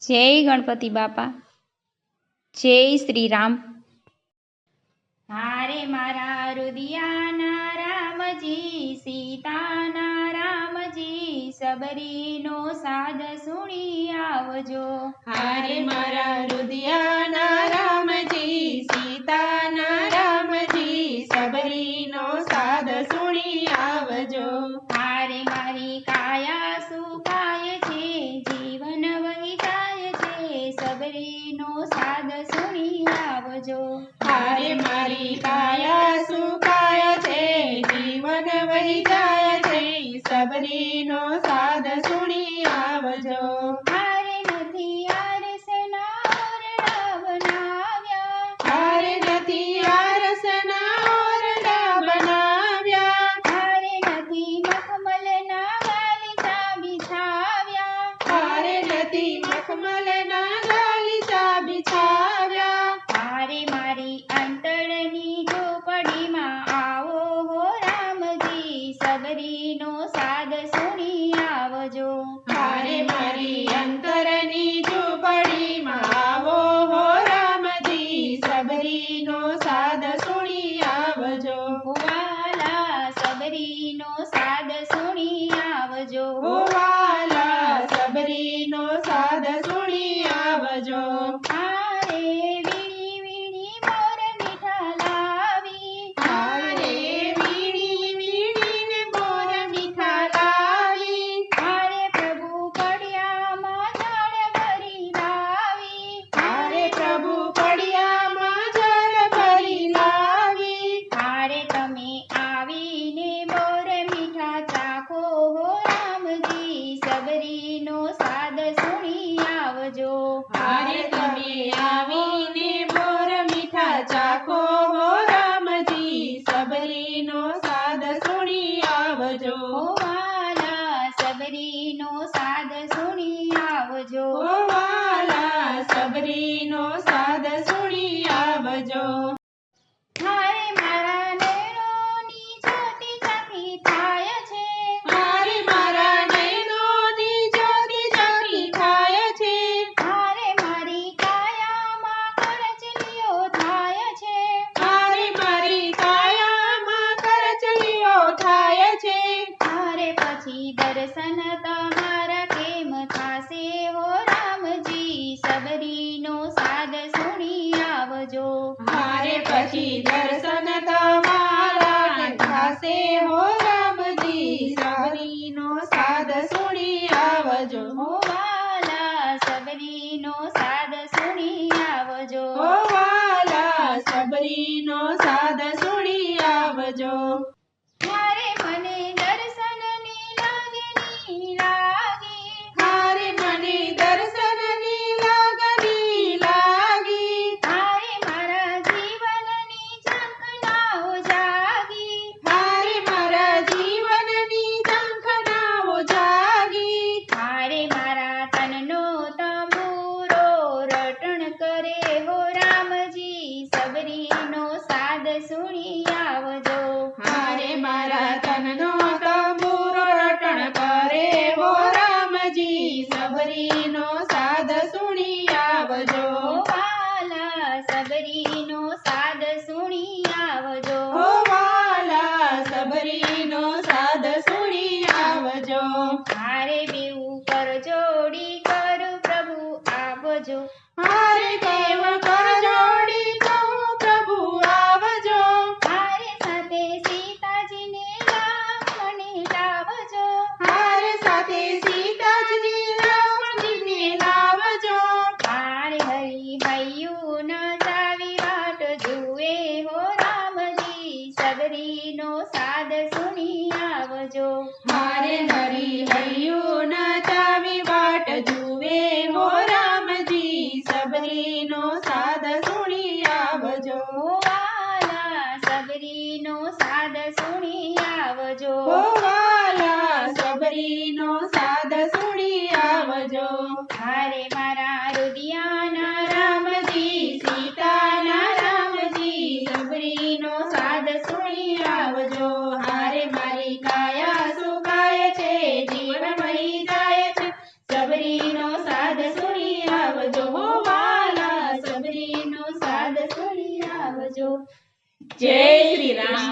જય ગણપતિ બાપા, જય શ્રી રામ। હારે મારા રુદિયાના રામજી, સીતાના રામજી, સબરીનો સાદ સુણી આવજો। હારે મારા રુદિયાના રામજી, સીતાના રામજી, સબરીનો સાદ સુણી આવજો। હારે મારી કાયા સુકાય છે, જીવન વહી જાય છે, સબરીનો સાદ સુણી આવજો। હારે મારી કાયા સુકાય છે, જીવન વહી જાય છે, સબરીનો સાદ સુણી આવજો। હારે નથી આરસના ઓરડા બનાવ્યા, હારે નથી આરસના ઓરડા બનાવ્યા, હારે નથી મખમલના ગાલીચા બિછાવ્યા, હારે નથી મખમલના ગાલીચા બિછાવ્યા। હારે મારી અંતરની ઝૂંપડીમાં આવો હો રામજી, સબરીનો સાદ સુણી આવજો। હારે મારી અંતરની ઝૂંપડીમાં આવો હો રામજી, સબરીનો સાદ સુણી આવજો। વાલા સબરીનો સાદ સુણી આવજો। ઓ વાલા સબરીનો સાદ સુણી આવજો। હારે વીણી વીણી મોર મીઠા લાવી, હારે વીણી વીણીને મોર મીઠા લાવી, હારે પ્રભુ પડિયામાં જળ ભરી લાવી, હારે પ્રભુ પડિયામાં જળ ભરી લાવી, હારે તમે આવીને મોર મીઠા ચાખો હો રામજી, સબરીનો સાદ સુણી આવજો। હારે તમે આવીને મોર મીઠા ચાખો હો રામજી, સબરીનો સાદ સુણી આવજો। ઓ વાલા સબરીનો સાદ સુણી આવજો। ઓ વાલા સબરીનો સાદ સુણી આવજો। હારે મારા નયનોની જ્યોતિ ઝાંખી થાય છે, હારે મારા નયનોની જ્યોતિ ઝાંખી થાય છે, હારે મારી કાયામાં કરચલીઓ થાય છે, હારે મારી કાયામાં કરચલીઓ થાય છે, હારે પછી દર્શન તમારા કેમ થાશે હો રામજી, સબરીનો સાદ સુણી આવજો। હારે પછી દર્શન તમારા થાશે હો રામજી, સબરીનો સાદ સુણી આવજો। ઓ વાલા સબરીનો સાદ સુણી આવજો। ઓ વાલા સબરીનો સાદ સુણી આવજો। હારે મને દર્શનની લાગણી લાગી, હારે મને દર્શનની લાગણી લાગી, હારે મારા જીવનની ઝંખનાઓ જાગી, હારે મારા જીવનની ઝંખનાઓ જાગી, હારે મારા તનનો તંબુરો રટણ કરે હો રામજી, સબરીનો સાદ સુણી આવજો। હારે મારા તનનો તંબુરો રટણ કરે હો રામજી, સબરીનો સાદ સુણી આવજો। ઓ વાલા સબરીનો સાદ સુણી આવજો। ઓ વાલા સબરીનો સાદ સુણી આવજો। હારે બેવું કર જોડી કરું પ્રભુ આવજો, હારે દેવ કર જોડી કહું પ્રભુ આવજો, હારે સાથે સીતાજીને રામને લાવજો, હારે સાથે સીતાજી લક્ષ્મણજીને લાવજો, હારે હરી હૈયું ન જાવી વાટ જુએ હો રામજી, સબરીનો સાદ સુણી આવજો। હારે હરી હૈયું નચાવી વાટ જુએ હો રામજી, સબરીનો સાદ સુણી આવજો। ઓ વાલા સબરીનો સાદ સુણી આવજો। ઓ વાલા સબરીનો સાદ સુણી આવજો। હારે મારા રુદિયાના રામજી, સીતાના રામજી, સબરીનો સાદ સુણી આવજો। હારે મારી કાયા સુકાય છે, જીવન વહી જાય છે, સબરીનો સાદ સુણી આવજો। આવજો. જય શ્રી રામ.